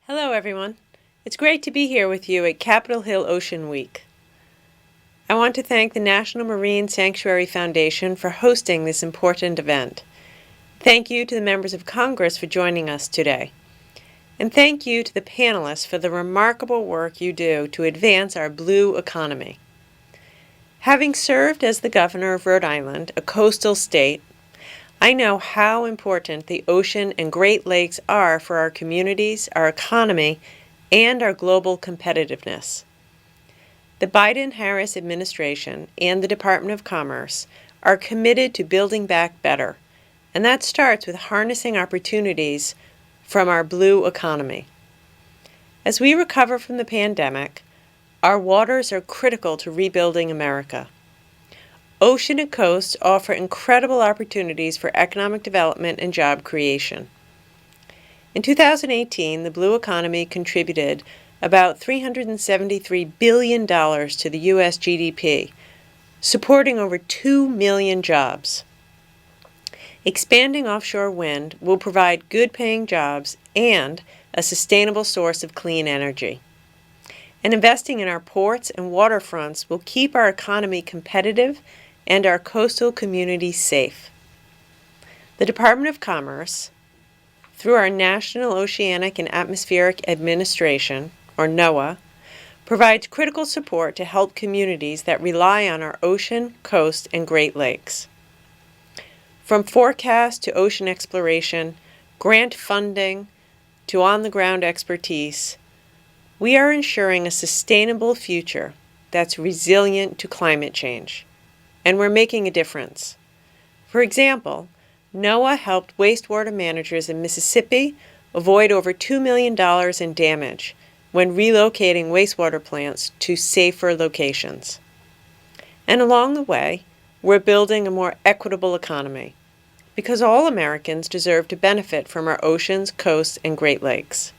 Hello, everyone. It's great to be here with you at Capitol Hill Ocean Week. I want to thank the National Marine Sanctuary Foundation for hosting this important event. Thank you to the members of Congress for joining us today. And thank you to the panelists for the remarkable work you do to advance our blue economy. Having served as the governor of Rhode Island, a coastal state, I know how important the ocean and Great Lakes are for our communities, our economy, and our global competitiveness. The Biden-Harris administration and the Department of Commerce are committed to building back better, and that starts with harnessing opportunities from our blue economy. As we recover from the pandemic, our waters are critical to rebuilding America. Ocean and coast offer incredible opportunities for economic development and job creation. In 2018, the blue economy contributed about $373 billion to the U.S. GDP, supporting over 2 million jobs. Expanding offshore wind will provide good-paying jobs and a sustainable source of clean energy. And investing in our ports and waterfronts will keep our economy competitive and our coastal communities safe. The Department of Commerce, through our National Oceanic and Atmospheric Administration, or NOAA, provides critical support to help communities that rely on our ocean, coast, and Great Lakes. From forecast to ocean exploration, grant funding to on-the-ground expertise, we are ensuring a sustainable future that's resilient to climate change. And we're making a difference. For example, NOAA helped wastewater managers in Mississippi avoid over $2 million in damage when relocating wastewater plants to safer locations. And along the way, we're building a more equitable economy, because all Americans deserve to benefit from our oceans, coasts, and Great Lakes.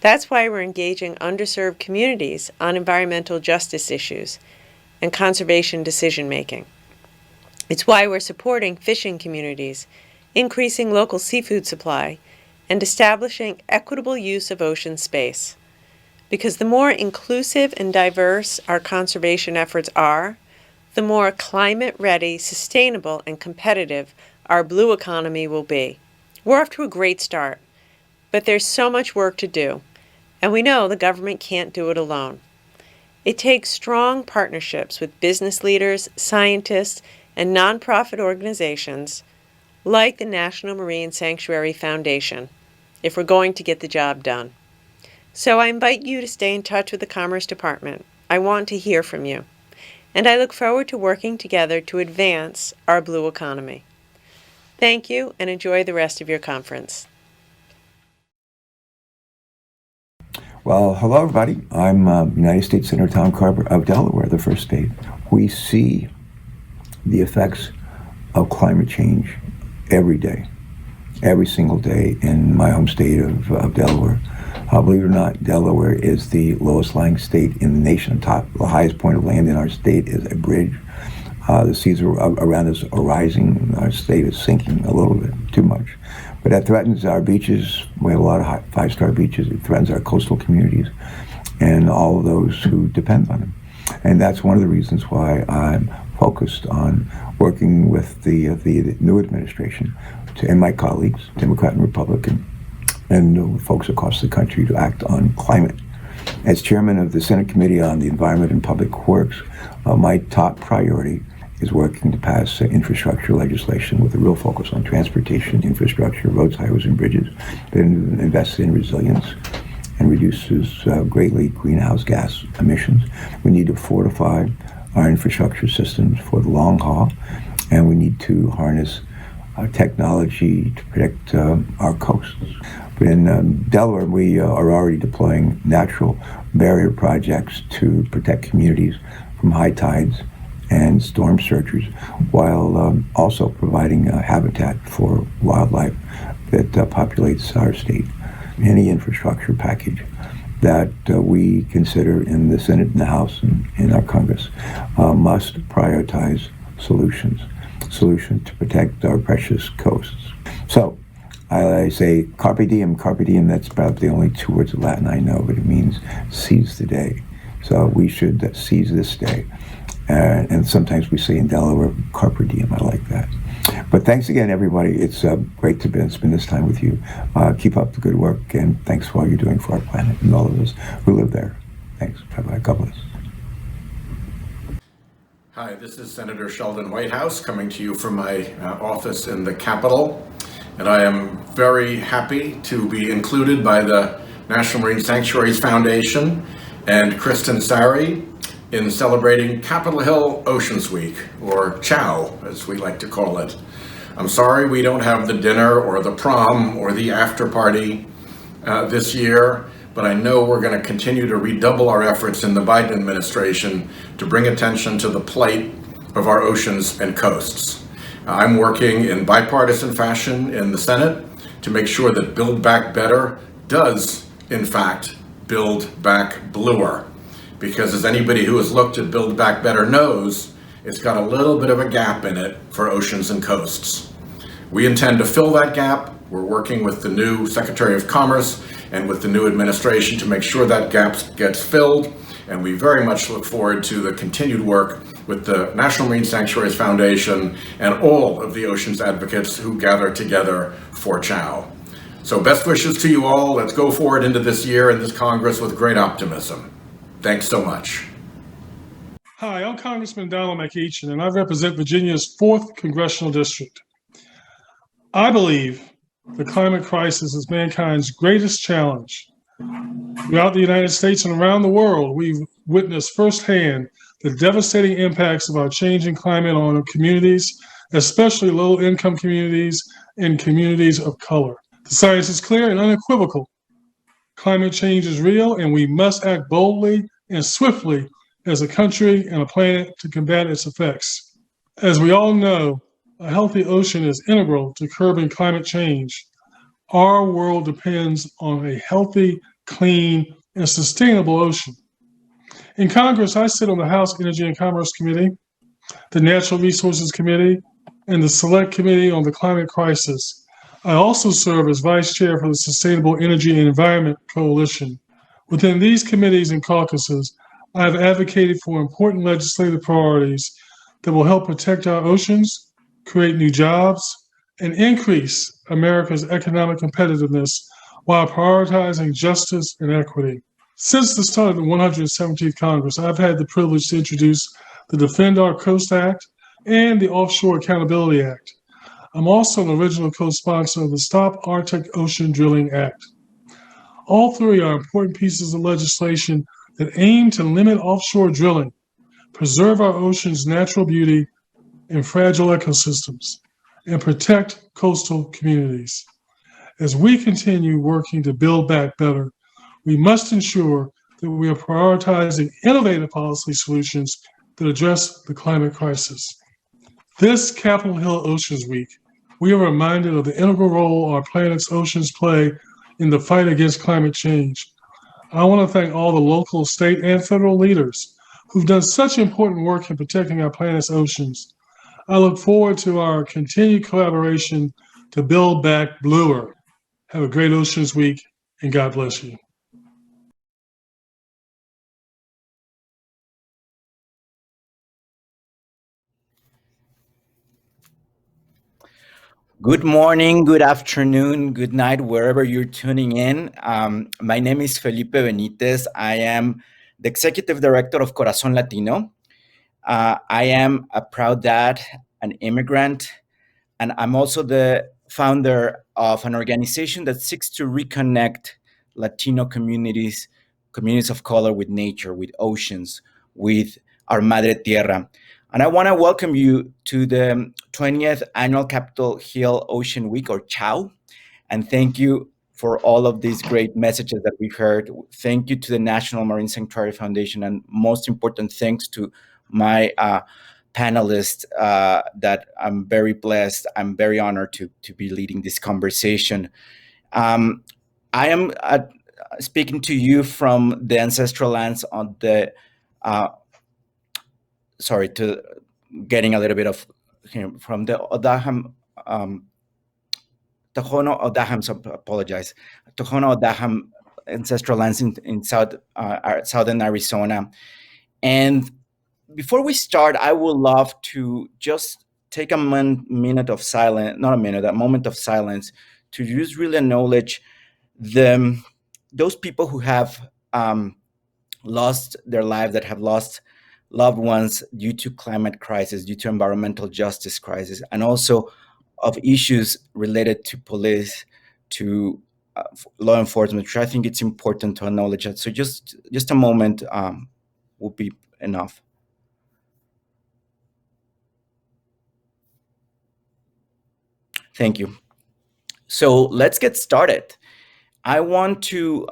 That's why we're engaging underserved communities on environmental justice issues and conservation decision-making. It's why we're supporting fishing communities, increasing local seafood supply, and establishing equitable use of ocean space. Because the more inclusive and diverse our conservation efforts are, the more climate-ready, sustainable, and competitive our blue economy will be. We're off to a great start, but there's so much work to do, and we know the government can't do it alone. It takes strong partnerships with business leaders, scientists, and nonprofit organizations like the National Marine Sanctuary Foundation if we're going to get the job done. So I invite you to stay in touch with the Commerce Department. I want to hear from you. And I look forward to working together to advance our blue economy. Thank you, and enjoy the rest of your conference. Well, hello, everybody. I'm United States Senator Tom Carper of Delaware, the first state. We see the effects of climate change every day, every single day in my home state of Delaware. Believe it or not, Delaware is the lowest lying state in the nation. The highest point of land in our state is a bridge. The seas around us are rising. Our state is sinking a little bit, too much. But that threatens our beaches. We have a lot of five-star beaches. It threatens our coastal communities and all of those who depend on them. And that's one of the reasons why I'm focused on working with the new administration and my colleagues, Democrat and Republican, and folks across the country to act on climate. As chairman of the Senate Committee on the Environment and Public Works, my top priority is working to pass infrastructure legislation with a real focus on transportation infrastructure, roads, highways, and bridges that invests in resilience and reduces greatly greenhouse gas emissions. We need to fortify our infrastructure systems for the long haul, and we need to harness technology to protect our coasts. But in Delaware, we are already deploying natural barrier projects to protect communities from high tides and storm surges, while also providing habitat for wildlife that populates our state. Any infrastructure package that we consider in the Senate and the House and in our Congress must prioritize solutions to protect our precious coasts. So I say carpe diem, carpe diem. That's about the only 2 words of Latin I know, but it means seize the day. So we should seize this day. And sometimes we say in Delaware, carpe diem. I like that. But thanks again, everybody. It's great to spend this time with you. Keep up the good work, and thanks for all you're doing for our planet and all of us who live there. Thanks. Bye-bye. God bless. Hi, this is Senator Sheldon Whitehouse coming to you from my office in the Capitol. And I am very happy to be included by the National Marine Sanctuaries Foundation and Kristen Sari in celebrating Capitol Hill Oceans Week, or CHOW, as we like to call it. I'm sorry we don't have the dinner or the prom or the after party this year, but I know we're going to continue to redouble our efforts in the Biden administration to bring attention to the plight of our oceans and coasts. I'm working in bipartisan fashion in the Senate to make sure that Build Back Better does, in fact, build back bluer. Because as anybody who has looked at Build Back Better knows, it's got a little bit of a gap in it for oceans and coasts. We intend to fill that gap. We're working with the new Secretary of Commerce and with the new administration to make sure that gap gets filled. And we very much look forward to the continued work with the National Marine Sanctuaries Foundation and all of the oceans advocates who gather together for CHOW. So best wishes to you all. Let's go forward into this year and this Congress with great optimism. Thanks so much. Hi, I'm Congressman Donald McEachin, and I represent Virginia's 4th Congressional District. I believe the climate crisis is mankind's greatest challenge. Throughout the United States and around the world, we've witnessed firsthand the devastating impacts of our changing climate on communities, especially low-income communities and communities of color. The science is clear and unequivocal. Climate change is real, and we must act boldly and swiftly as a country and a planet to combat its effects. As we all know, a healthy ocean is integral to curbing climate change. Our world depends on a healthy, clean, and sustainable ocean. In Congress, I sit on the House Energy and Commerce Committee, the Natural Resources Committee, and the Select Committee on the Climate Crisis. I also serve as Vice Chair for the Sustainable Energy and Environment Coalition. Within these committees and caucuses, I have advocated for important legislative priorities that will help protect our oceans, create new jobs, and increase America's economic competitiveness while prioritizing justice and equity. Since the start of the 117th Congress, I've had the privilege to introduce the Defend Our Coast Act and the Offshore Accountability Act. I'm also an original co-sponsor of the Stop Arctic Ocean Drilling Act. All three are important pieces of legislation that aim to limit offshore drilling, preserve our ocean's natural beauty and fragile ecosystems, and protect coastal communities. As we continue working to build back better, we must ensure that we are prioritizing innovative policy solutions that address the climate crisis. This Capitol Hill Oceans Week, we are reminded of the integral role our planet's oceans play in the fight against climate change. I want to thank all the local, state, and federal leaders who've done such important work in protecting our planet's oceans. I look forward to our continued collaboration to build back bluer. Have a great Oceans Week, and God bless you. Good morning, good afternoon, good night, wherever you're tuning in. My name is Felipe Benítez. I am the Executive Director of Corazón Latino. I am a proud dad, an immigrant, and I'm also the founder of an organization that seeks to reconnect Latino communities of color with nature, with oceans, with our Madre Tierra. And I want to welcome you to the 20th Annual Capitol Hill Ocean Week, or CHOW. And thank you for all of these great messages that we've heard. Thank you to the National Marine Sanctuary Foundation, and most important, thanks to my panelists that I'm very blessed. I'm very honored to be leading this conversation. I am speaking to you from the ancestral lands on the getting a little bit of from the Odaham Tohono O'odham, so apologize, Tohono O'odham ancestral lands in southern Arizona. And before we start, I would love to just take a moment of silence, not a minute, a moment of silence to just really acknowledge those people who have lost their lives, that have lost loved ones due to climate crisis, due to environmental justice crisis, and also of issues related to police, to law enforcement, which I think it's important to acknowledge that. So just a moment will be enough. Thank you. So let's get started. I want to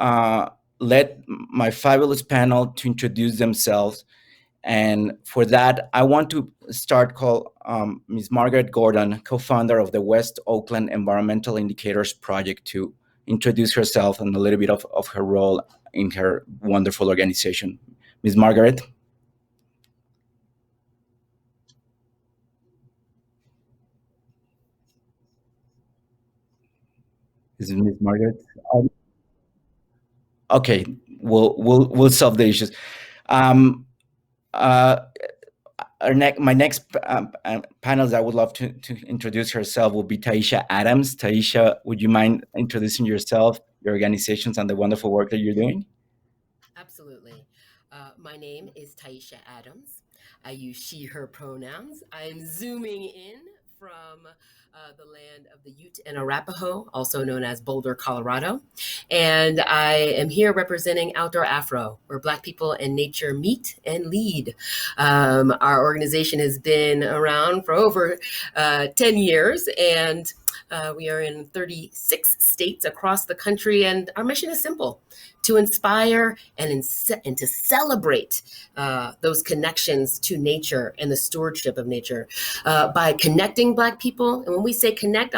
let my fabulous panel to introduce themselves. And for that, I want to call Ms. Margaret Gordon, co-founder of the West Oakland Environmental Indicators Project, to introduce herself and a little bit of her role in her wonderful organization. Ms. Margaret. Is it Ms. Margaret? Okay, we'll solve the issues. My next panelist I would love to introduce herself will be Taisha Adams. Taisha, would you mind introducing yourself, your organizations, and the wonderful work that you're doing? Absolutely. My name is Taisha Adams. I use she, her pronouns. I'm zooming in from the land of the Ute and Arapaho, also known as Boulder, Colorado. And I am here representing Outdoor Afro, where Black people and nature meet and lead. Our organization has been around for over 10 years, and we are in 36 states across the country. And our mission is simple: to inspire and to celebrate those connections to nature and the stewardship of nature by connecting Black people. And when we say connect,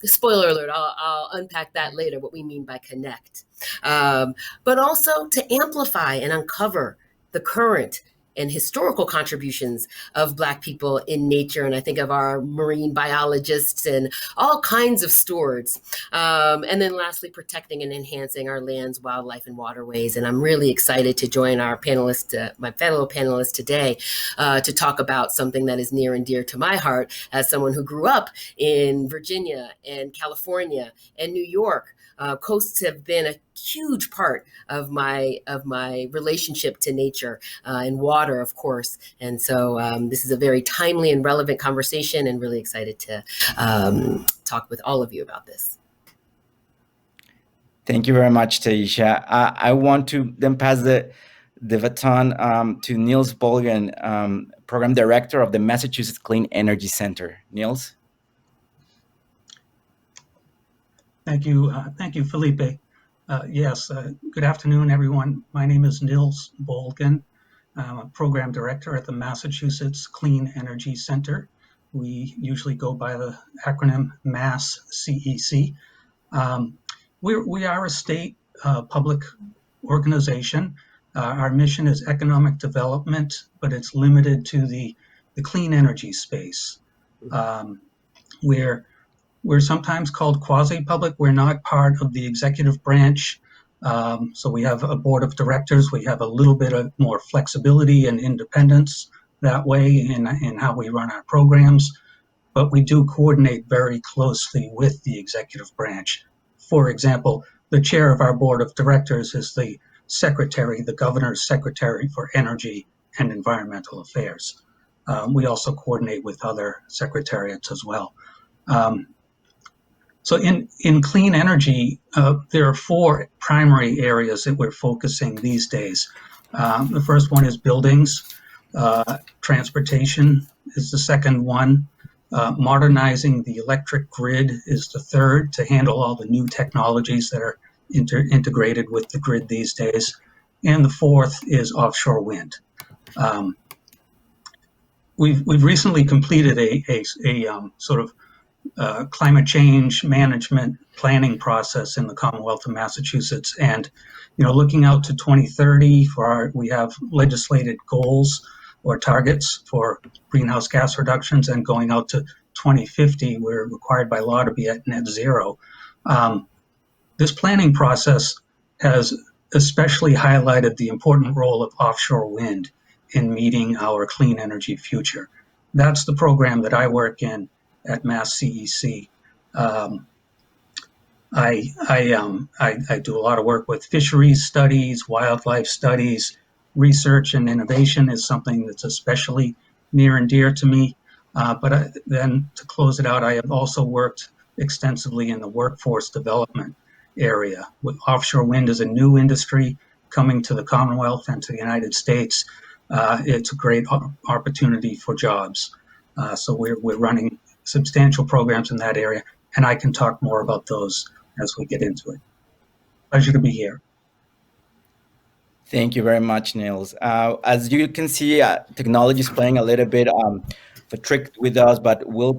spoiler alert, I'll unpack that later, what we mean by connect. But also to amplify and uncover the current and historical contributions of Black people in nature. And I think of our marine biologists and all kinds of stewards. And then lastly, protecting and enhancing our lands, wildlife, and waterways. And I'm really excited to join our panelists, my fellow panelists today, to talk about something that is near and dear to my heart as someone who grew up in Virginia and California and New York. Coasts have been a huge part of my relationship to nature and water, of course. And so this is a very timely and relevant conversation, and really excited to talk with all of you about this. Thank you very much, Taisha. I want to then pass the baton to Niels Bolgen, Program Director of the Massachusetts Clean Energy Center. Niels? Thank you, Felipe. Yes, good afternoon, everyone. My name is Niels Bolgen. I'm a program director at the Massachusetts Clean Energy Center. We usually go by the acronym MASS-CEC. We are a state public organization. Our mission is economic development, but it's limited to the clean energy space. We're sometimes called quasi-public. We're not part of the executive branch. So we have a board of directors. We have a little bit of more flexibility and independence that way in how we run our programs. But we do coordinate very closely with the executive branch. For example, the chair of our board of directors is the secretary, the governor's secretary for energy and environmental affairs. We also coordinate with other secretariats as well. So in clean energy, there are four primary areas that we're focusing these days. The first one is buildings. Transportation is the second one. Modernizing the electric grid is the third, to handle all the new technologies that are integrated with the grid these days. And the fourth is offshore wind. We've recently completed a sort of climate change management planning process in the Commonwealth of Massachusetts, and looking out to 2030 we have legislated goals or targets for greenhouse gas reductions, and going out to 2050, we're required by law to be at net zero. This planning process has especially highlighted the important role of offshore wind in meeting our clean energy future. That's the program that I work in at Mass CEC. I do a lot of work with fisheries studies, wildlife studies. Research and innovation is something that's especially near and dear to me. But then to close it out, I have also worked extensively in the workforce development area. With offshore wind is a new industry coming to the Commonwealth and to the United States. It's a great opportunity for jobs. So we're running substantial programs in that area, and I can talk more about those as we get into it. Pleasure to be here. Thank you very much, Niels. As you can see, technology is playing a little bit of a trick with us, but we'll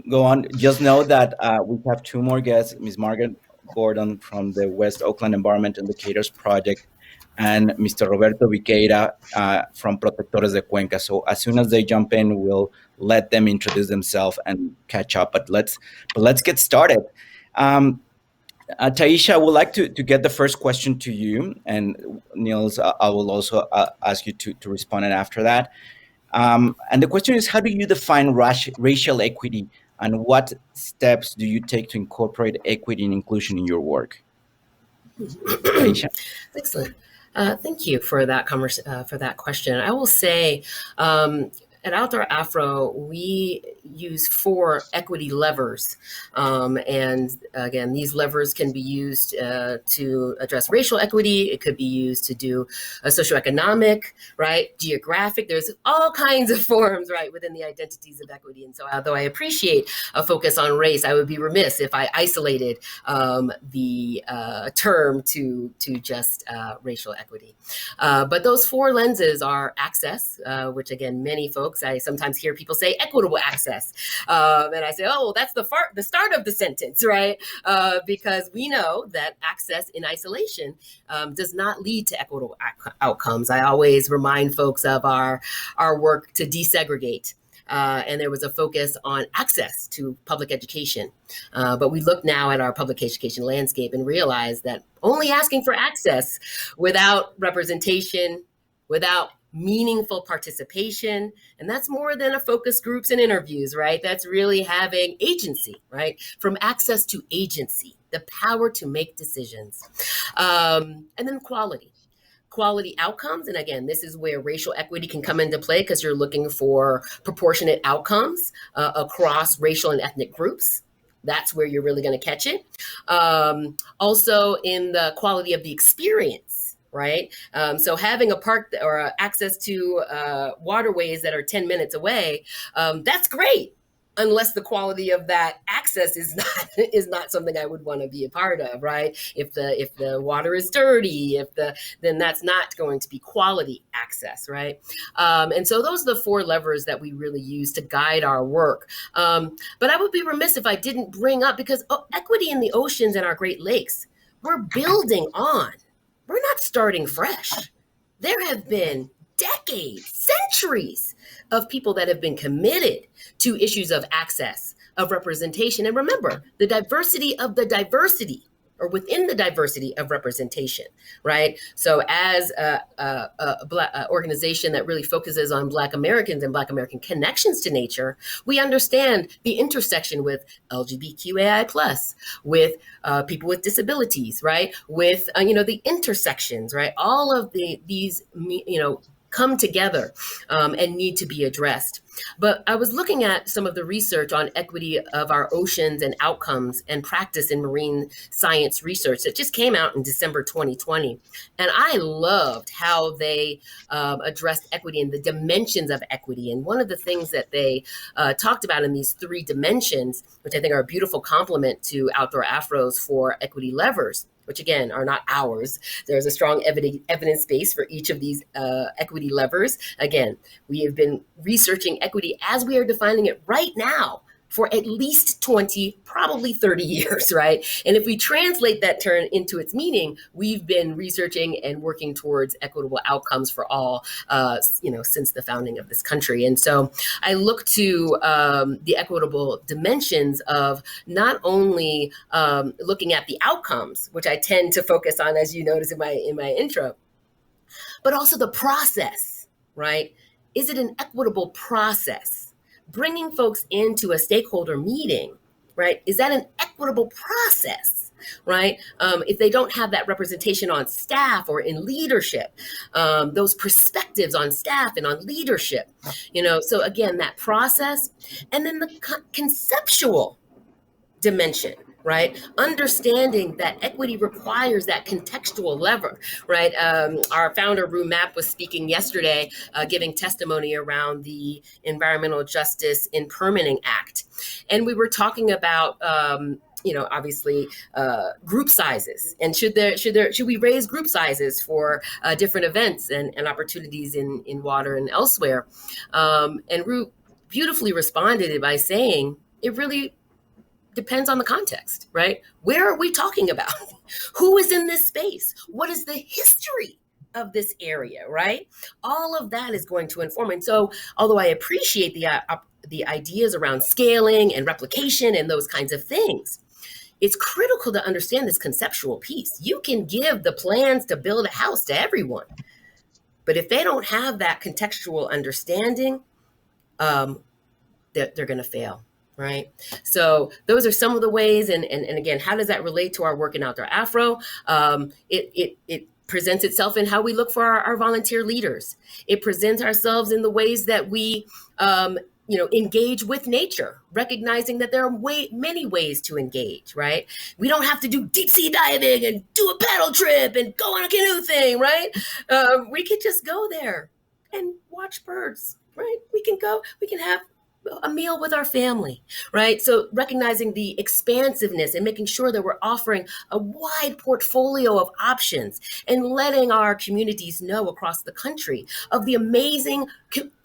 go on. Just know that we have two more guests, Ms. Margaret Gordon from the West Oakland Environment Indicators Project, and Mr. Roberto Viqueira from Protectores de Cuenca. So as soon as they jump in, we'll let them introduce themselves and catch up. But let's get started. Taisha, I would like to get the first question to you, and Niels, I will also ask you to respond after that. And the question is, how do you define racial equity, and what steps do you take to incorporate equity and inclusion in your work? Taisha? Excellent. Thank you for that question. I will say, at Outdoor Afro, we use 4 equity levers. And again, these levers can be used to address racial equity. It could be used to do a socioeconomic, right? Geographic. There's all kinds of forms, right, within the identities of equity. And so although I appreciate a focus on race, I would be remiss if I isolated the term to just racial equity. But those 4 lenses are access, which again, many folks, I sometimes hear people say equitable access. And I say, oh, that's the start of the sentence, right? Because we know that access in isolation does not lead to equitable outcomes. I always remind folks of our work to desegregate. And there was a focus on access to public education. But we look now at our public education landscape and realize that only asking for access without representation, without meaningful participation, and that's more than a focus groups and interviews, right? That's really having agency, right? From access to agency, the power to make decisions. And then quality outcomes. And again, this is where racial equity can come into play, because you're looking for proportionate outcomes across racial and ethnic groups. That's where you're really going to catch it. Also in the quality of the experience, right? So having a park or access to waterways that are 10 minutes away, that's great, unless the quality of that access is not something I would want to be a part of, right? If the water is dirty, then that's not going to be quality access, right? And so those are the 4 levers that we really use to guide our work. But I would be remiss if I didn't bring up, because equity in the oceans and our Great Lakes, we're building on. We're not starting fresh. There have been decades, centuries of people that have been committed to issues of access, of representation. And remember, the diversity of the diversity, or within the diversity of representation, right? So as a Black organization that really focuses on Black Americans and Black American connections to nature, we understand the intersection with LGBTQAI+, with people with disabilities, right? With, the intersections, right? All of these, come together and need to be addressed. But I was looking at some of the research on equity of our oceans and outcomes and practice in marine science research that just came out in December 2020. And I loved how they addressed equity and the dimensions of equity. And one of the things that they talked about in these 3 dimensions, which I think are a beautiful complement to Outdoor Afro's 4 equity levers, which again are not ours. There's a strong evidence base for each of these equity levers. Again, we have been researching equity as we are defining it right now for at least 20, probably 30 years, right? And if we translate that term into its meaning, we've been researching and working towards equitable outcomes for all, since the founding of this country. And so I look to the equitable dimensions of not only looking at the outcomes, which I tend to focus on, as you notice in my intro, but also the process, right? Is it an equitable process? Bringing folks into a stakeholder meeting, right? Is that an equitable process, right? If they don't have that representation on staff or in leadership, those perspectives on staff and on leadership, so again, that process, and then the conceptual dimension, right? Understanding that equity requires that contextual lever, right? Our founder, Rue Mapp, was speaking yesterday, giving testimony around the Environmental Justice in Permitting Act. And we were talking about, obviously group sizes, and should we raise group sizes for different events and opportunities in water and elsewhere? And Rue beautifully responded by saying, it really depends on the context, right? Where are we talking about? Who is in this space? What is the history of this area, right? All of that is going to inform. And so, although I appreciate the ideas around scaling and replication and those kinds of things, it's critical to understand this conceptual piece. You can give the plans to build a house to everyone, but if they don't have that contextual understanding, they're going to fail. Right. So those are some of the ways. And again, how does that relate to our work in Outdoor Afro? It presents itself in how we look for our volunteer leaders. It presents ourselves in the ways that we, engage with nature, recognizing that there are many ways to engage, right? We don't have to do deep sea diving and do a paddle trip and go on a canoe thing, right? We could just go there and watch birds, right? We can have a meal with our family, right? So recognizing the expansiveness and making sure that we're offering a wide portfolio of options and letting our communities know across the country of the amazing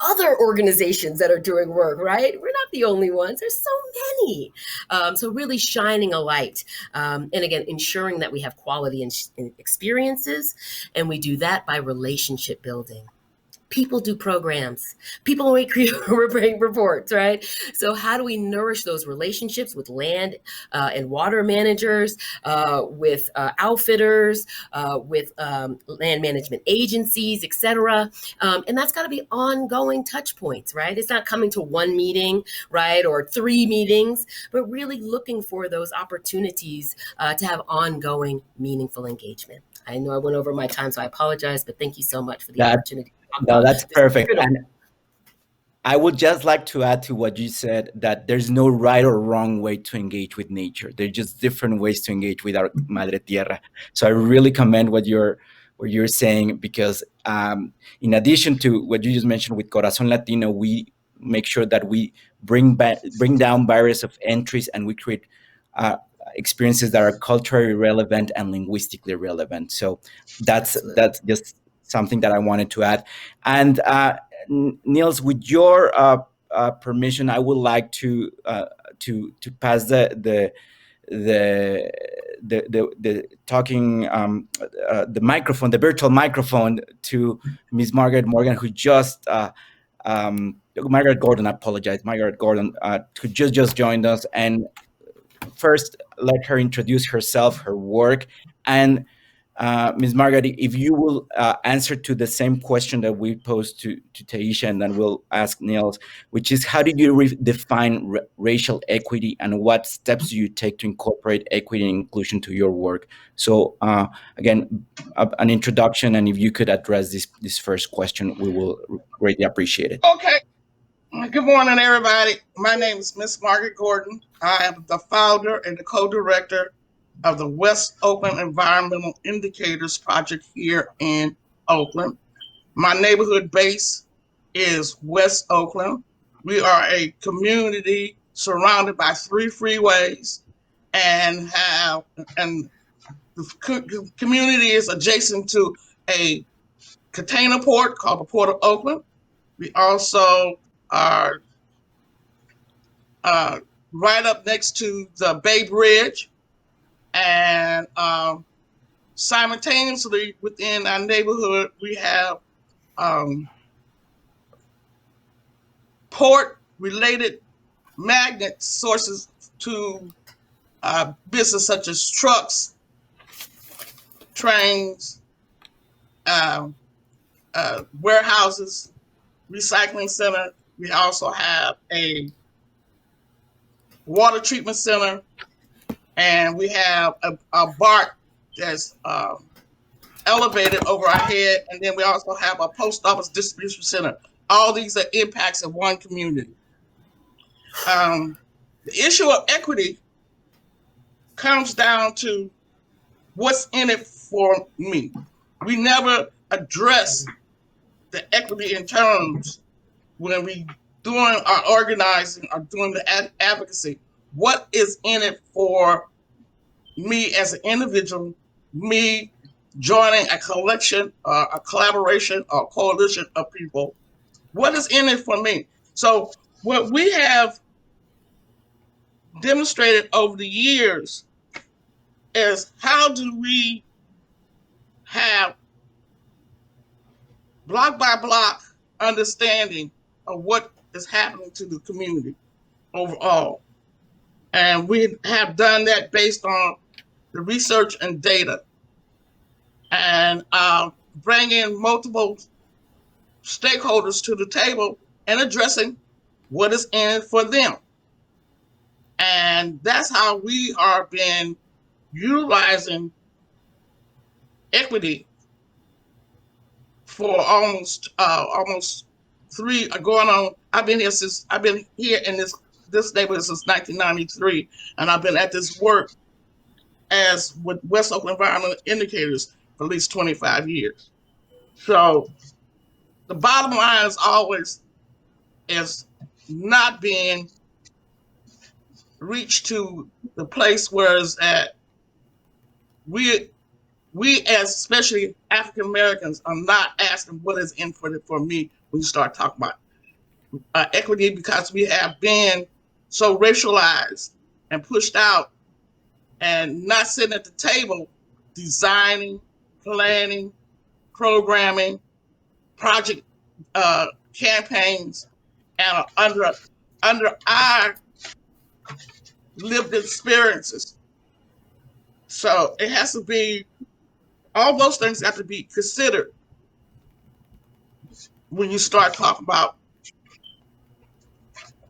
other organizations that are doing work, right? We're not the only ones. There's so many. So really shining a light. And again, ensuring that we have quality and experiences. And we do that by relationship building. People do programs. People make reports, right? So how do we nourish those relationships with land and water managers, with outfitters, with land management agencies, et cetera? And that's got to be ongoing touch points, right? It's not coming to one meeting, right, or 3 meetings, but really looking for those opportunities to have ongoing, meaningful engagement. I know I went over my time, so I apologize, but thank you so much for the opportunity. No, that's perfect. And I would just like to add to what you said, that there's no right or wrong way to engage with nature. There's just different ways to engage with our Madre Tierra. So I really commend what you're saying, because in addition to what you just mentioned with Corazón Latino, we make sure that we bring down barriers of entries, and we create experiences that are culturally relevant and linguistically relevant. So that's just something that I wanted to add. And Niels, with your permission, I would like to pass the talking the microphone, the virtual microphone, to Ms. Margaret Morgan, who just Margaret Gordon. I apologize, Margaret Gordon, who just joined us. And first, let her introduce herself, her work, and Ms. Margaret, if you will answer to the same question that we posed to Taisha, and then we'll ask Niels, which is, how do you define racial equity, and what steps do you take to incorporate equity and inclusion to your work? So again, an introduction, and if you could address this first question, we will greatly appreciate it. Okay. Good morning, everybody. My name is Miss Margaret Gordon. I am the founder and the co-director of the West Oakland Environmental Indicators Project here in Oakland. My neighborhood base is West Oakland. We are a community surrounded by 3 freeways, and the community is adjacent to a container port called the Port of Oakland. We also are right up next to the Bay Bridge, and simultaneously within our neighborhood, we have port-related magnet sources to business such as trucks, trains, warehouses, recycling center. We also have a water treatment center, and we have a BART that's elevated over our head, and then we also have a post office distribution center. All these are impacts of one community. The issue of equity comes down to what's in it for me. We never address the equity in terms when we doing our organizing or doing the advocacy. What is in it for me as an individual, me joining a collection, a collaboration, or coalition of people? What is in it for me? So what we have demonstrated over the years is how do we have block by block understanding of what is happening to the community overall. And we have done that based on the research and data, and bring in multiple stakeholders to the table and addressing what is in it for them. And that's how we are been utilizing equity for almost three going on. I've been here in this neighborhood since 1993, and I've been at this work as with West Oakland Environmental Indicators for at least 25 years. So the bottom line is always is not being reached to the place where it's at. We as especially African Americans are not asking what is in for me when you start talking about equity, because we have been so racialized and pushed out and not sitting at the table designing, planning, programming, project campaigns, and under our lived experiences. So it has to be, all those things have to be considered when you start talking about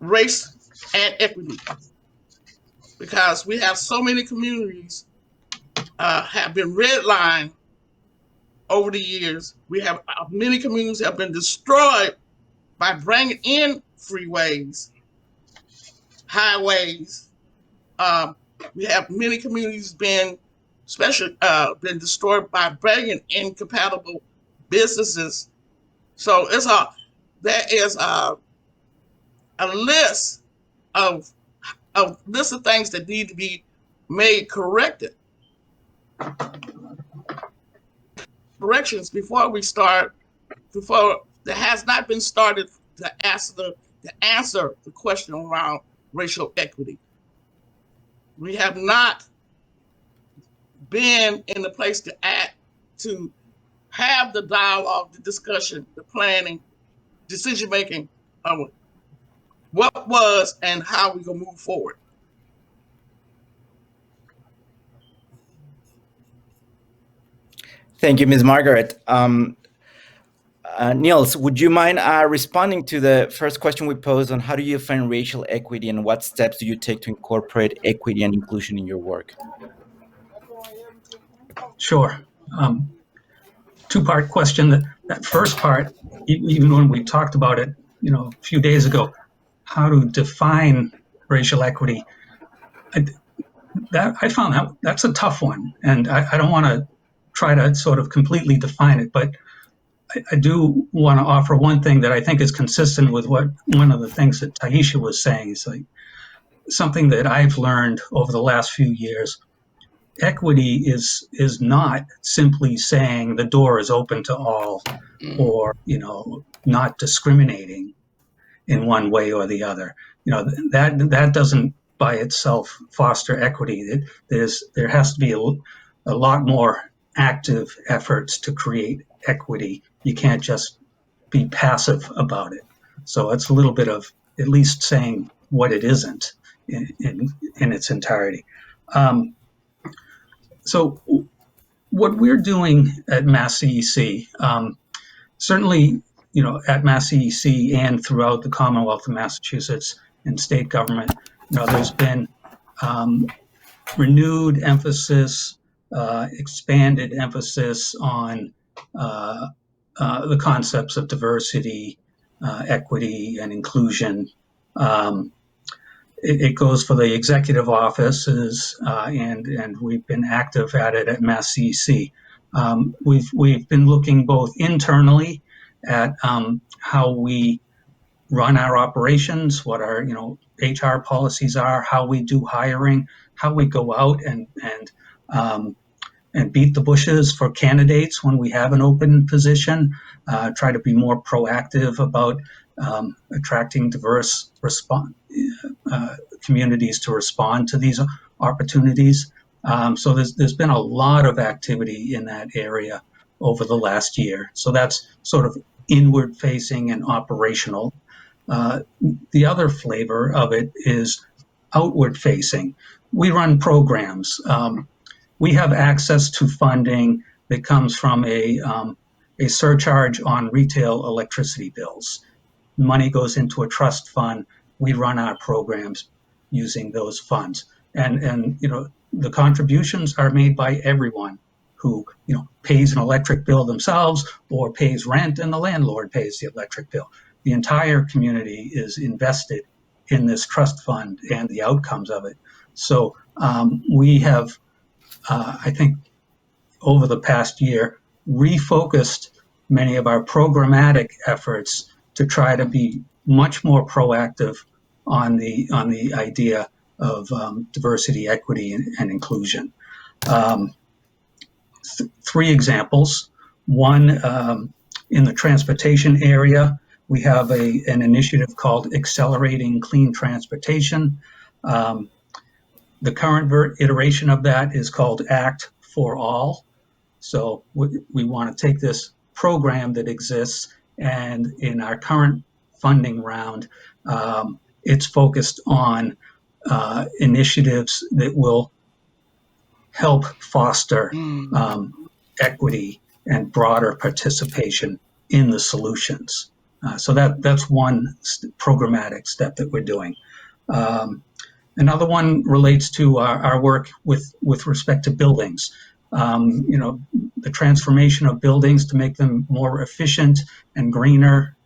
race and equity, because we have so many communities have been redlined over the years. We have many communities have been destroyed by bringing in freeways, highways. We have many communities been destroyed by bringing incompatible businesses. So there is a list of things that need to be made corrections before there has not been started to answer the question around racial equity. We have not been in the place to have the dialogue, the discussion, the planning, decision making of what was and how we gonna move forward. Thank you, Ms. Margaret. Niels, would you mind responding to the first question we posed on how do you define racial equity and what steps do you take to incorporate equity and inclusion in your work? Sure. Two-part question. That first part, even when we talked about it, a few days ago, how to define racial equity, I found that's a tough one, and I don't want to try to sort of completely define it, but I do want to offer one thing that I think is consistent with one of the things that Taisha was saying. Is like something that I've learned over the last few years. Equity is not simply saying the door is open to all, or not discriminating in one way or the other. That doesn't by itself foster equity. There has to be a lot more active efforts to create equity. You can't just be passive about it. So it's a little bit of at least saying what it isn't in its entirety. So what we're doing at Mass CEC, certainly, at Mass CEC and throughout the Commonwealth of Massachusetts and state government, there's been renewed emphasis, expanded emphasis on the concepts of diversity, equity, and inclusion. It goes for the executive offices, and we've been active at it at Mass CEC. We've been looking both internally at how we run our operations, what our HR policies are, how we do hiring, how we go out and beat the bushes for candidates when we have an open position, try to be more proactive about attracting diverse communities to respond to these opportunities. So there's been a lot of activity in that area over the last year. So that's sort of inward facing and operational. The other flavor of it is outward facing. We run programs. We have access to funding that comes from a surcharge on retail electricity bills. Money goes into a trust fund. We run our programs using those funds, and the contributions are made by everyone who pays an electric bill themselves or pays rent, and the landlord pays the electric bill. The entire community is invested in this trust fund and the outcomes of it. So we have, I think, over the past year, refocused many of our programmatic efforts to try to be much more proactive on the idea of diversity, equity, and inclusion. Three examples. One, in the transportation area, we have an initiative called Accelerating Clean Transportation. The current iteration of that is called Act for All. So we want to take this program that exists, and in our current funding round, it's focused on initiatives that will help foster equity and broader participation in the solutions. So that's one programmatic step that we're doing. Another one relates to our work with respect to buildings. The transformation of buildings to make them more efficient and greener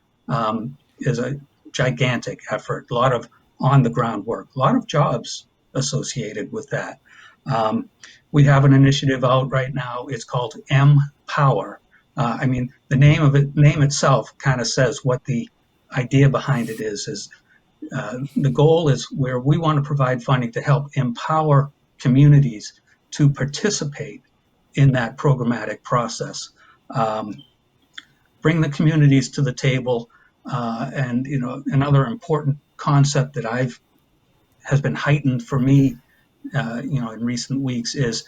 is a gigantic effort. A lot of on-the-ground work, a lot of jobs associated with that. We have an initiative out right now. It's called M-Power. The name itself kind of says what the idea behind it is the goal is where we want to provide funding to help empower communities to participate in that programmatic process. Bring the communities to the table, and another important concept that has been heightened for me, in recent weeks is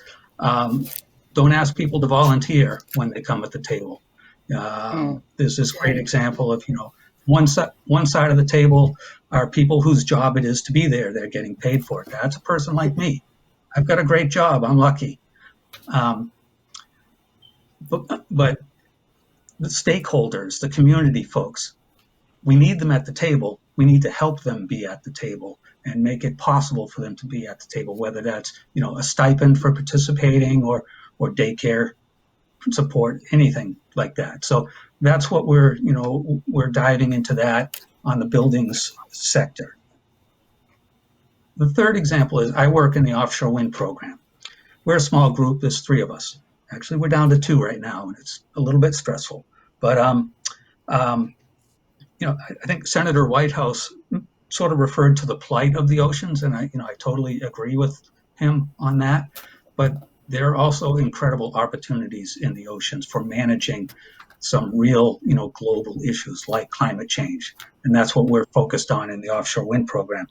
don't ask people to volunteer when they come at the table. There's this great example of one side of the table are people whose job it is to be there. They're getting paid for it. That's a person like me. I've got a great job. I'm lucky. But the stakeholders, the community folks, we need them at the table. We need to help them be at the table and make it possible for them to be at the table, whether that's a stipend for participating or daycare support, anything like that. So that's what we're diving into that on the buildings sector. The third example is I work in the offshore wind program. We're a small group. There's 3 of us. Actually, we're down to 2 right now, and it's a little bit stressful. But I think Senator Whitehouse sort of referred to the plight of the oceans, and I totally agree with him on that. But there are also incredible opportunities in the oceans for managing some real, global issues like climate change, and that's what we're focused on in the offshore wind program.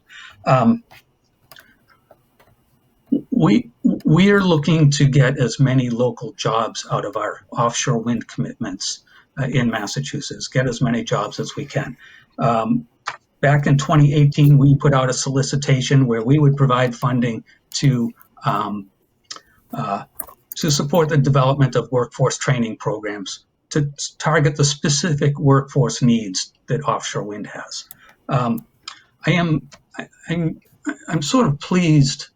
We are looking to get as many local jobs out of our offshore wind commitments in Massachusetts, get as many jobs as we can. Back in 2018, we put out a solicitation where we would provide funding to support the development of workforce training programs to target the specific workforce needs that offshore wind has. I'm sort of pleased,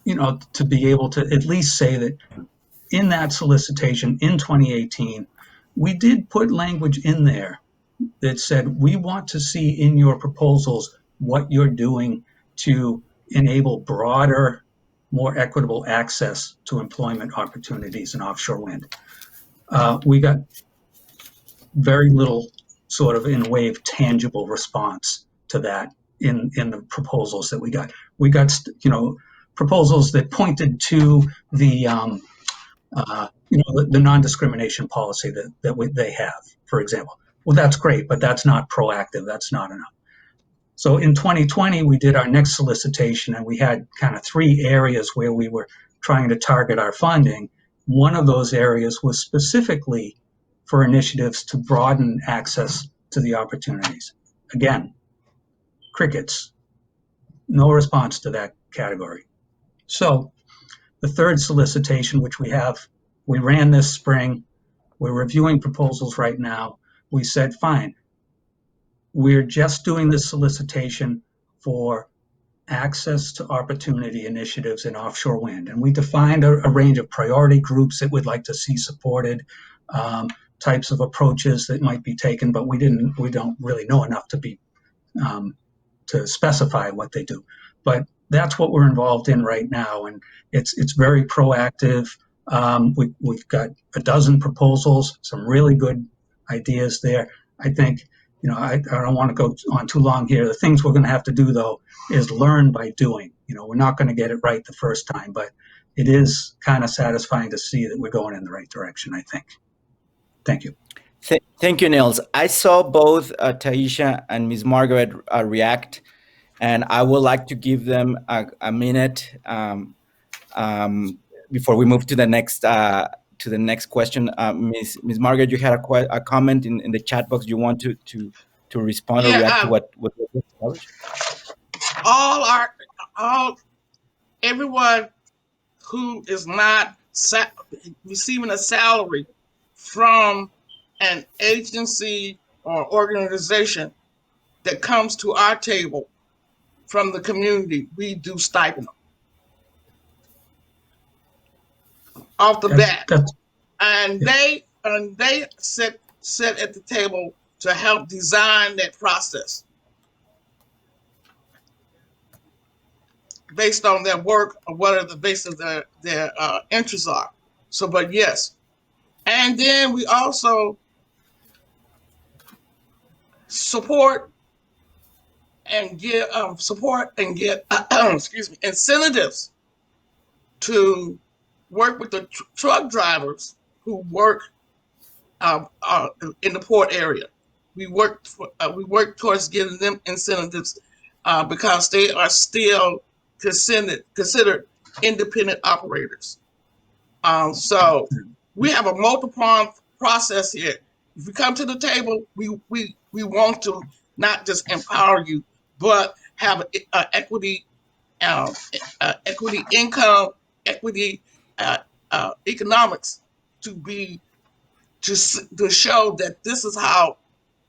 to be able to at least say that in that solicitation in 2018, we did put language in there that said, we want to see in your proposals what you're doing to enable broader, more equitable access to employment opportunities in offshore wind. We got very little sort of in a way of tangible response to that in the proposals that we got. We got, proposals that pointed to the non-discrimination policy that they have, for example. Well, that's great, but that's not proactive. That's not enough. So in 2020, we did our next solicitation, and we had kind of 3 areas where we were trying to target our funding. One of those areas was specifically for initiatives to broaden access to the opportunities. Again, crickets, no response to that category. So the third solicitation, which we ran this spring, we're reviewing proposals right now. We said, fine, we're just doing this solicitation for access to opportunity initiatives in offshore wind. And we defined a range of priority groups that we'd like to see supported, types of approaches that might be taken, but we don't really know enough to specify what they do. But that's what we're involved in right now, and it's very proactive. We've got a dozen proposals, some really good ideas there. I think, I don't want to go on too long here. The things we're going to have to do, though, is learn by doing. We're not going to get it right the first time, but it is kind of satisfying to see that we're going in the right direction, I think. Thank you. Thank you, Nils. I saw both Taisha and Ms. Margaret react, and I would like to give them a minute before we move to the next question. Ms. Margaret, you had a comment in the chat box. You want to respond or react to what was published? Everyone who is not receiving a salary from an agency or organization that comes to our table from the community, we do stipend them off the bat. And they sit at the table to help design that process based on their work or whatever the base of their interests are. So, but yes. And then we also support and get incentives to work with the truck drivers who work in the port area. We work towards getting them incentives because they are still considered independent operators. So we have a multi-pronged process here. If you come to the table, we want to not just empower you, but have equity income, equity economics to show that this is how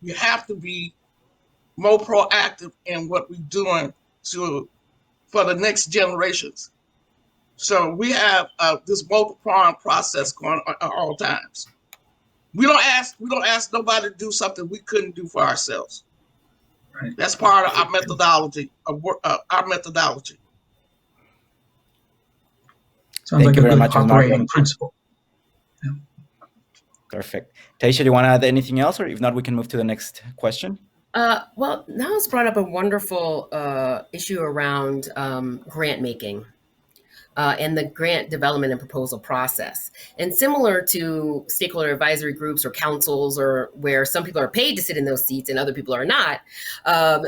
you have to be more proactive in what we're doing for the next generations. So we have this multi-pronged process going on at all times. We don't ask nobody to do something we couldn't do for ourselves. Right. That's part of our methodology Sounds like a good operating principle. Yeah. Perfect. Taisha, do you want to add anything else, or if not, we can move to the next question? Well, Niles brought up a wonderful issue around grant making. and the grant development and proposal process. And similar to stakeholder advisory groups or councils, or where some people are paid to sit in those seats and other people are not,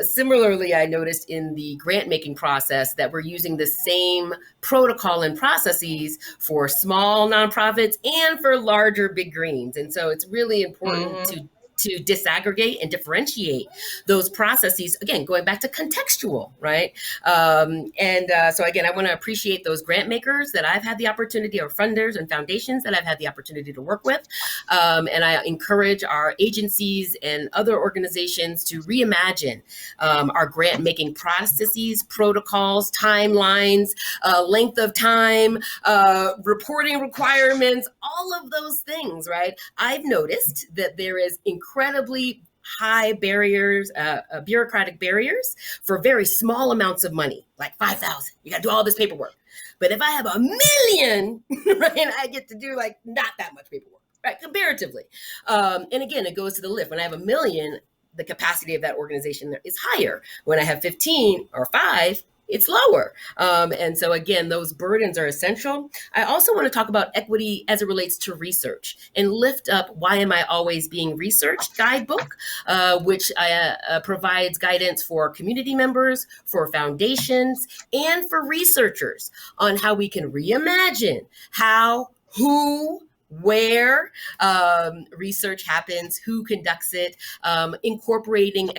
similarly, I noticed in the grant making process that we're using the same protocol and processes for small nonprofits and for larger big greens. And so it's really important to disaggregate and differentiate those processes, again, going back to contextual, right? So again, I want to appreciate those grant makers that I've had the opportunity, or funders and foundations that I've had the opportunity to work with. And I encourage our agencies and other organizations to reimagine our grant making processes, protocols, timelines, length of time, reporting requirements, all of those things, right? I've noticed that there is incredibly high barriers, bureaucratic barriers for very small amounts of money, like 5,000. You got to do all this paperwork. But if I have 1 million, right, I get to do like not that much paperwork, right, comparatively. And again, it goes to the lift. When I have 1 million, the capacity of that organization is higher. When I have 15 or 5, it's lower. And so again, those burdens are essential. I also want to talk about equity as it relates to research and lift up Why Am I Always Being Researched guidebook, which provides guidance for community members, for foundations, and for researchers on how we can reimagine how, who, where research happens, who conducts it, incorporating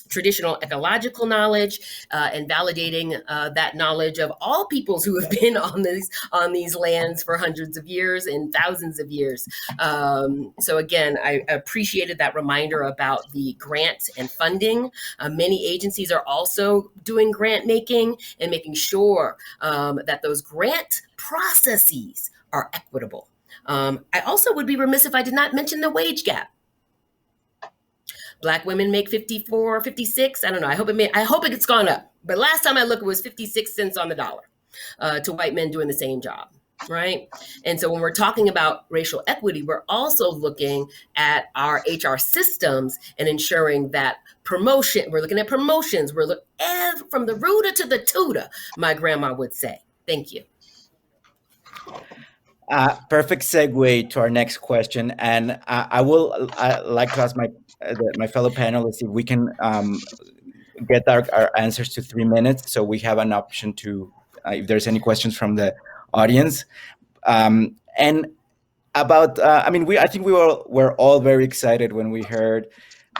traditional ecological knowledge and validating that knowledge of all peoples who have been on these lands for hundreds of years and thousands of years. So again, I appreciated that reminder about the grants and funding. Many agencies are also doing grant making and making sure that those grant processes are equitable. I also would be remiss if I did not mention the wage gap. Black women make 54, 56. I don't know. I hope it's gone up. But last time I looked, it was 56 cents on the dollar to white men doing the same job, right? And so when we're talking about racial equity, we're also looking at our HR systems and ensuring that we're looking at promotions. We're looking from the rooter to the tutor, my grandma would say. Thank you. Perfect segue to our next question, and I like to ask my fellow panelists if we can get our answers to 3 minutes, so we have an option to if there's any questions from the audience. And about I think we were all very excited when we heard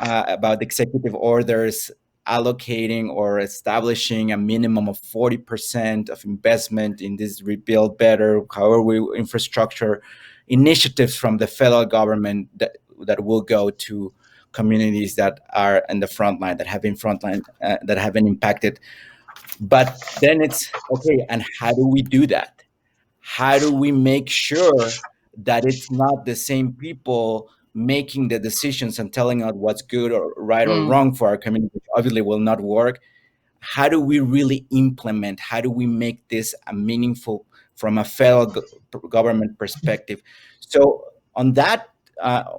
about the executive orders allocating or establishing a minimum of 40% of investment in this Rebuild Better, infrastructure initiatives from the federal government that will go to communities that are in the front line, that have been impacted. But then it's okay, and how do we do that? How do we make sure that it's not the same people making the decisions and telling us what's good or right or wrong for our community, which obviously will not work? How do we really implement? How do we make this a meaningful from a federal government perspective? So on that,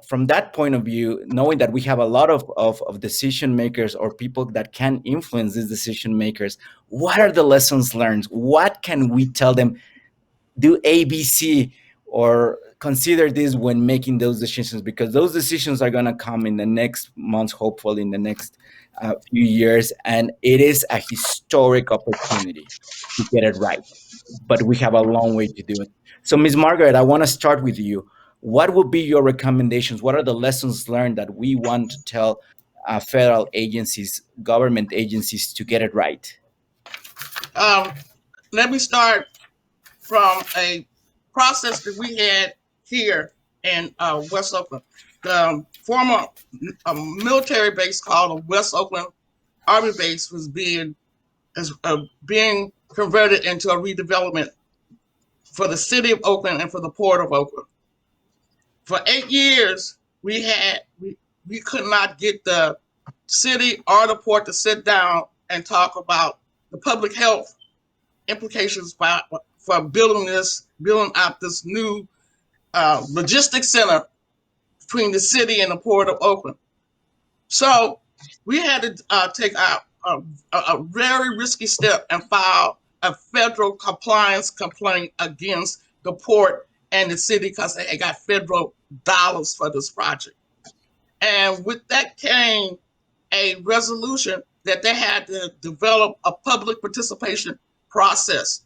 from that point of view, knowing that we have a lot of decision makers or people that can influence these decision makers, what are the lessons learned? What can we tell them? Do ABC or consider this when making those decisions, because those decisions are going to come in the next months, hopefully in the next few years, and it is a historic opportunity to get it right, but we have a long way to do it. So Ms. Margaret, I want to start with you. What would be your recommendations? What are the lessons learned that we want to tell federal agencies, government agencies, to get it right? Let me start from a process that we had here in West Oakland. The former military base called the West Oakland Army Base was being converted into a redevelopment for the city of Oakland and for the port of Oakland. For 8 years, we could not get the city or the port to sit down and talk about the public health implications for building out this new logistics center between the city and the port of Oakland. So we had to take a very risky step and file a federal compliance complaint against the port and the city because they got federal dollars for this project. And with that came a resolution that they had to develop a public participation process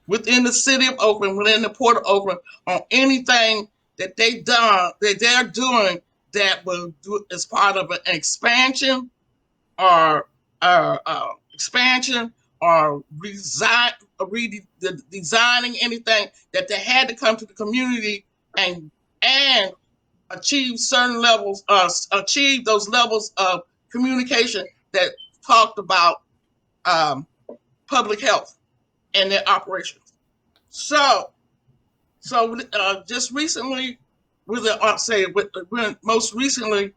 within the city of Oakland, within the port of Oakland, on anything that they're doing that will do as part of an expansion or expansion or designing anything, that they had to come to the community and achieve certain levels, achieve those levels of communication that talked about public health and their operations. So just recently, most recently,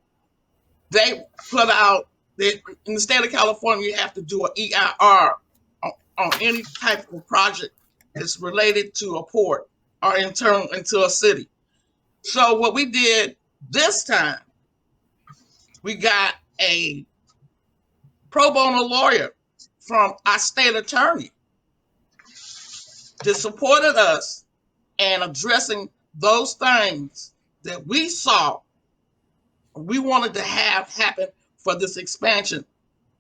they put out that in the state of California, you have to do an EIR on any type of project that's related to a port or internal into a city. So what we did this time, we got a pro bono lawyer from our state attorney that supported us in addressing those things that we saw we wanted to have happen for this expansion,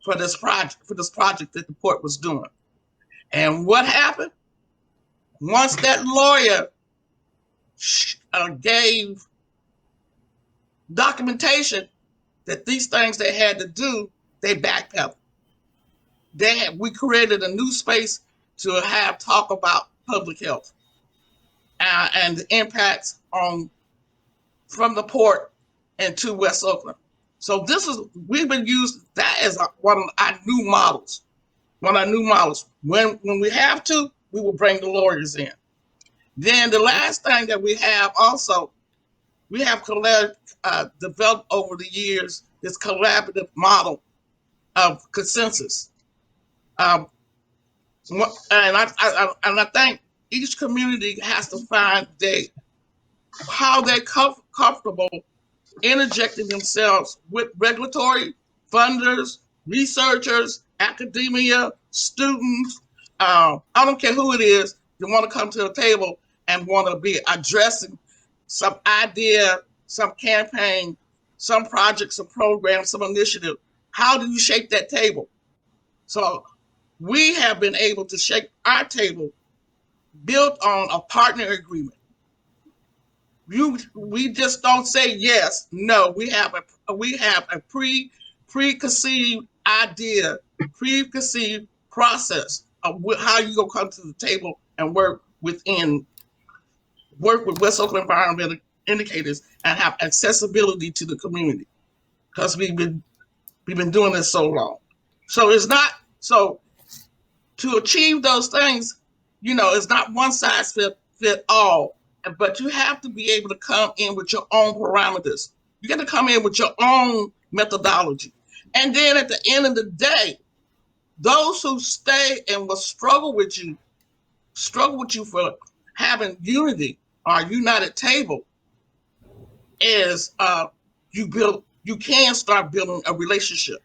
for this project that the port was doing. And what happened? Once that lawyer gave documentation that these things they had to do, they backpedaled. We created a new space to have talk about public health and the impacts from the port into West Oakland. So we've been using that as one of our new models. One of our new models. When we have to, we will bring the lawyers in. Then the last thing that we have also, we have developed over the years this collaborative model of consensus. And I think each community has to find how they're comfortable interjecting themselves with regulatory funders, researchers, academia, students. I don't care who it is, they want to come to the table and want to be addressing some idea, some campaign, some project, some program, some initiative. How do you shape that table? So we have been able to shape our table built on a partner agreement. We just don't say yes, no. We have a preconceived idea, preconceived process of how you gonna come to the table and work with West Oakland environmental indicators and have accessibility to the community, because we've been doing this so long. So it's not so to achieve those things, it's not one size fit all. But you have to be able to come in with your own parameters. You got to come in with your own methodology. And then at the end of the day, those who stay and will struggle with you for having unity or a united table, is you can start building a relationship.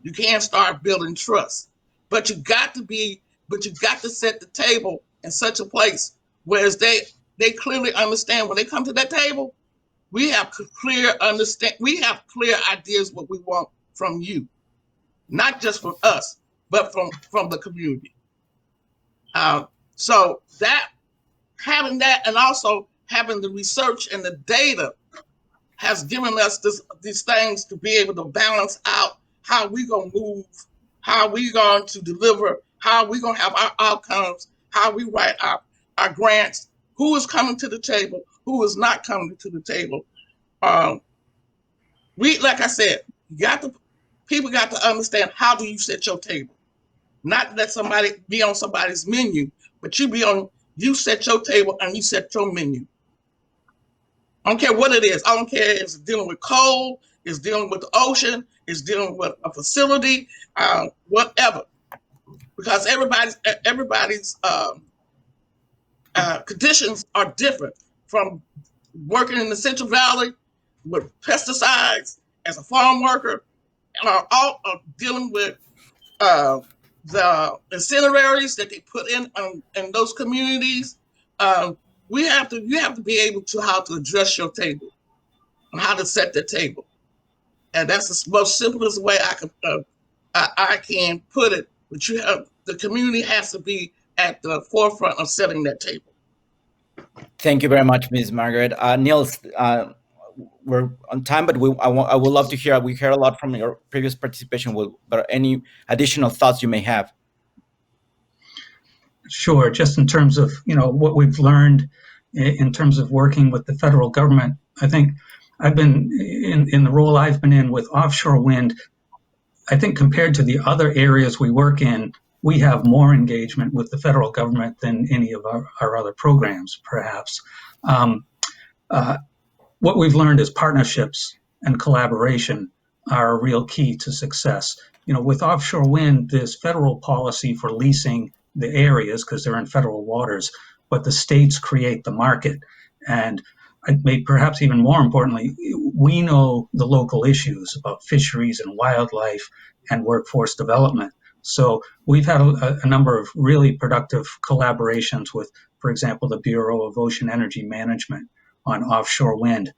You can start building trust. But you got to set the table in such a place where they clearly understand when they come to that table, we have clear ideas what we want from you, not just from us, but from the community. So that having that, and also having the research and the data, has given us these things to be able to balance out how we gonna move, how we going to deliver, how we gonna have our outcomes, how we write our grants, who is coming to the table, who is not coming to the table. Like I said, people got to understand, how do you set your table? Not let somebody be on somebody's menu, but you set your table and you set your menu. I don't care what it is. I don't care if it's dealing with coal, it's dealing with the ocean, it's dealing with a facility, whatever. Because everybody's conditions are different. From working in the Central Valley with pesticides as a farm worker, and all dealing with the incinerators that they put in those communities. You have to be able to how to address your table and how to set the table, and that's the most simplest way I can put it. But the community has to be at the forefront of setting that table. Thank you very much, Ms. Margaret. Niels, we're on time, but I would love to hear. We heard a lot from your previous participation. But any additional thoughts you may have? Sure. Just in terms of what we've learned in terms of working with the federal government, I think I've been in the role I've been in with offshore wind. I think compared to the other areas we work in, we have more engagement with the federal government than any of our other programs, perhaps. What we've learned is partnerships and collaboration are a real key to success. With offshore wind, there's federal policy for leasing the areas because they're in federal waters, but the states create the market. And perhaps even more importantly, we know the local issues about fisheries and wildlife and workforce development. So we've had a number of really productive collaborations with, for example, the Bureau of Ocean Energy Management on offshore wind.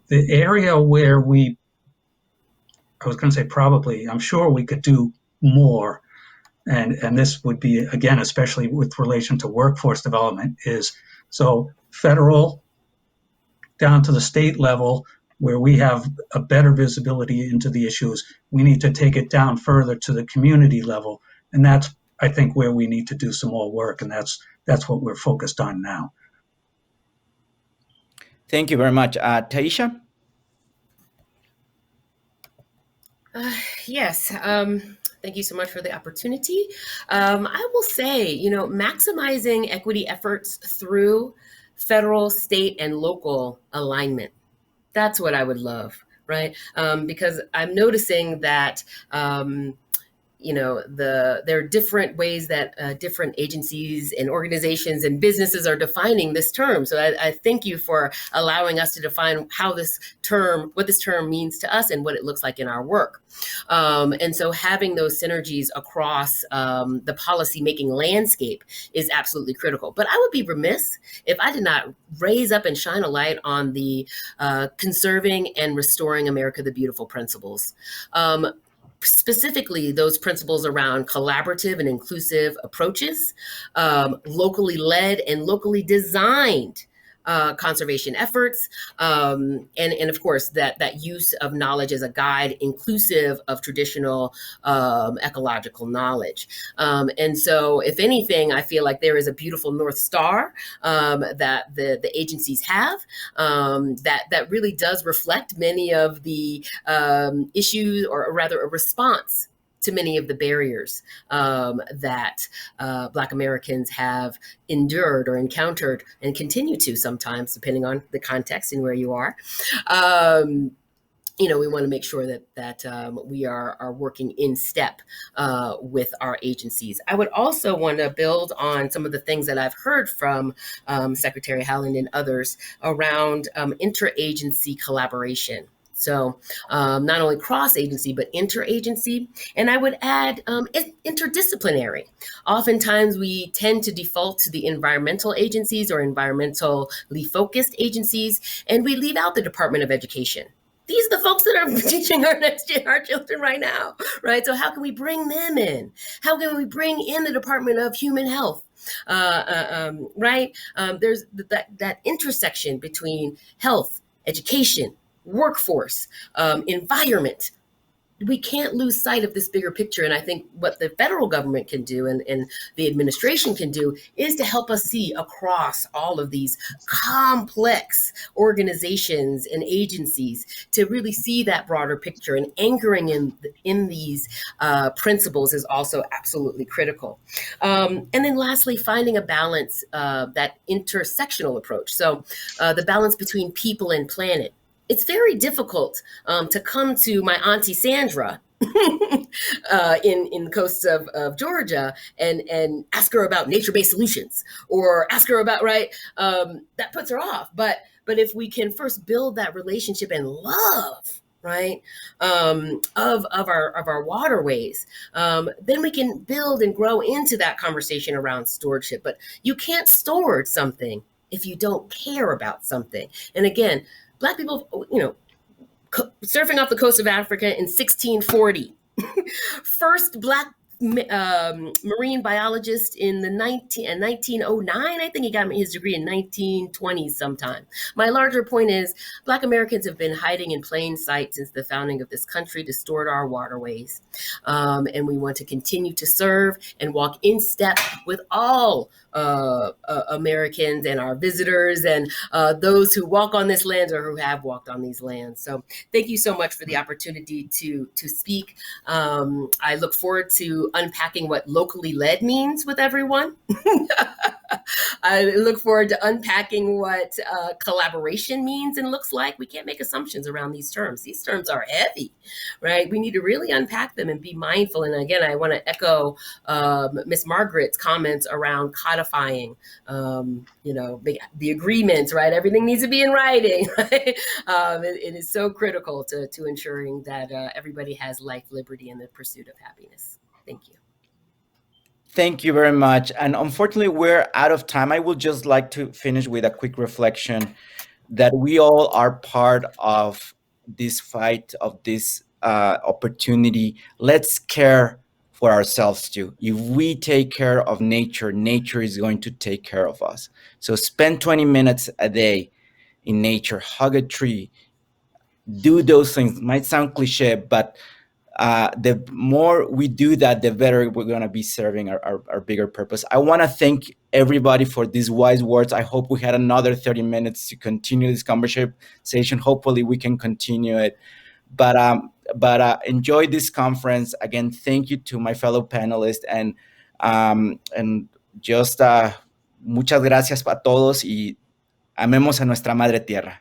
The area where I was going to say probably, I'm sure we could do more, and this would be, again, especially with relation to workforce development, is so federal down to the state level, where we have a better visibility into the issues. We need to take it down further to the community level, and that's, I think, where we need to do some more work, and that's what we're focused on now. Thank you very much. Taisha? Yes. Thank you so much for the opportunity. I will say, maximizing equity efforts through federal, state, and local alignment. That's what I would love, right? Because I'm noticing that there are different ways that different agencies and organizations and businesses are defining this term. So I thank you for allowing us to define what this term means to us and what it looks like in our work. And so having those synergies across the policy-making landscape is absolutely critical. But I would be remiss if I did not raise up and shine a light on the conserving and restoring America the Beautiful principles. Specifically, those principles around collaborative and inclusive approaches, locally led and locally designed conservation efforts, and of course that use of knowledge as a guide, inclusive of traditional ecological knowledge. And so, if anything, I feel like there is a beautiful North Star that the agencies have that really does reflect many of the issues, or rather a response to many of the barriers that Black Americans have endured or encountered and continue to sometimes, depending on the context and where you are. We want to make sure that we are working in step with our agencies. I would also want to build on some of the things that I've heard from Secretary Haaland and others around interagency collaboration. So not only cross-agency, but interagency. And I would add interdisciplinary. Oftentimes we tend to default to the environmental agencies or environmentally focused agencies, and we leave out the Department of Education. These are the folks that are teaching our children right now, right? So how can we bring them in? How can we bring in the Department of Human Health? Right? There's that intersection between health, education, workforce, environment. We can't lose sight of this bigger picture. And I think what the federal government can do and the administration can do is to help us see across all of these complex organizations and agencies to really see that broader picture, and anchoring in these principles is also absolutely critical. And then lastly, finding a balance, that intersectional approach. So the balance between people and planet. It's very difficult to come to my Auntie Sandra in the coasts of Georgia and ask her about nature-based solutions, or ask her about, right, that puts her off. But if we can first build that relationship and love, right, of our waterways, then we can build and grow into that conversation around stewardship. But you can't steward something if you don't care about something. And again, Black people, surfing off the coast of Africa in 1640, first Black marine biologist in the 1909. I think he got his degree in 1920 sometime. My larger point is Black Americans have been hiding in plain sight since the founding of this country to steward our waterways. And we want to continue to serve and walk in step with all Americans and our visitors and those who walk on this land or who have walked on these lands. So thank you so much for the opportunity to speak. I look forward to unpacking what locally led means with everyone. I look forward to unpacking what collaboration means and looks like. We can't make assumptions around these terms. These terms are heavy, right? We need to really unpack them and be mindful. And again, I want to echo Miss Margaret's comments around codifying, the agreements, right? Everything needs to be in writing, right? It is so critical to ensuring that everybody has life, liberty, and the pursuit of happiness. Thank you. Thank you very much. And unfortunately, we're out of time. I would just like to finish with a quick reflection that we all are part of this fight, of this opportunity. Let's care for ourselves too. If we take care of nature, nature is going to take care of us. So spend 20 minutes a day in nature, hug a tree, do those things. It might sound cliche, but the more we do that, the better we're going to be serving our bigger purpose. I want to thank everybody for these wise words. I hope we had another 30 minutes to continue this conversation. Hopefully we can continue it. But enjoy this conference. Again, thank you to my fellow panelists and just muchas gracias a todos y amemos a nuestra madre tierra.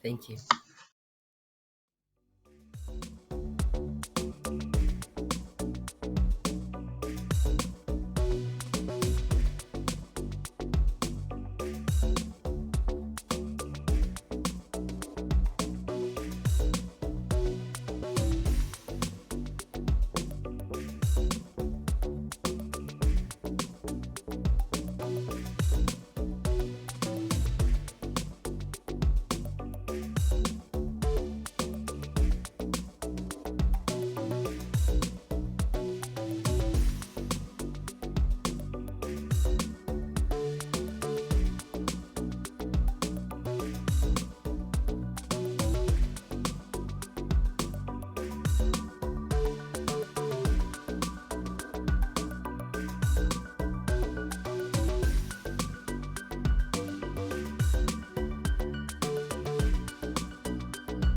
Thank you.